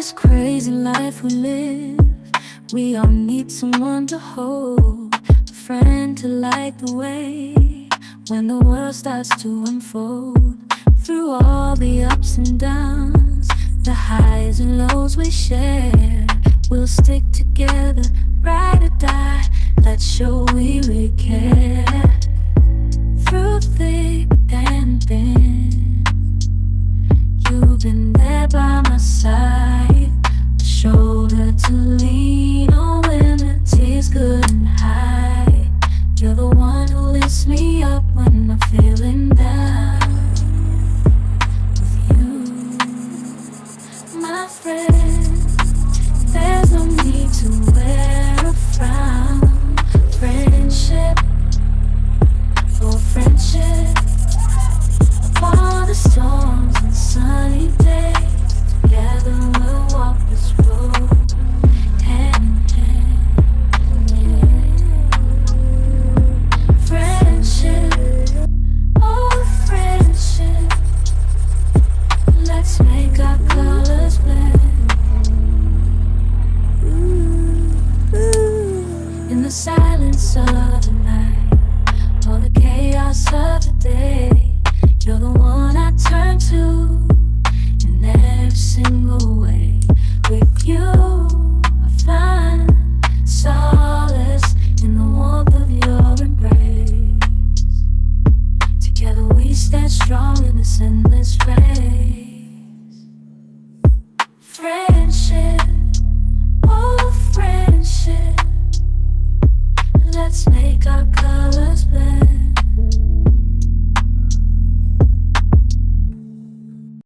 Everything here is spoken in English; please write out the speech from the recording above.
this crazy life we live, we all need someone to hold, a friend to light the way when the world starts to unfold. Through all the ups and downs, the highs and lows we share, we'll stick together, ride or die. Let's show we really care. Through thick and thin, you've been there by my side, a shoulder to lean on when the tears good and high. You're the one who lifts me up when I'm feeling down. With you, my friend, there's no need to wear a frown. Friendship, oh friendship, upon the storms and sunny days, together we'll walk this road, hand in hand. Friendship, oh friendship, let's make our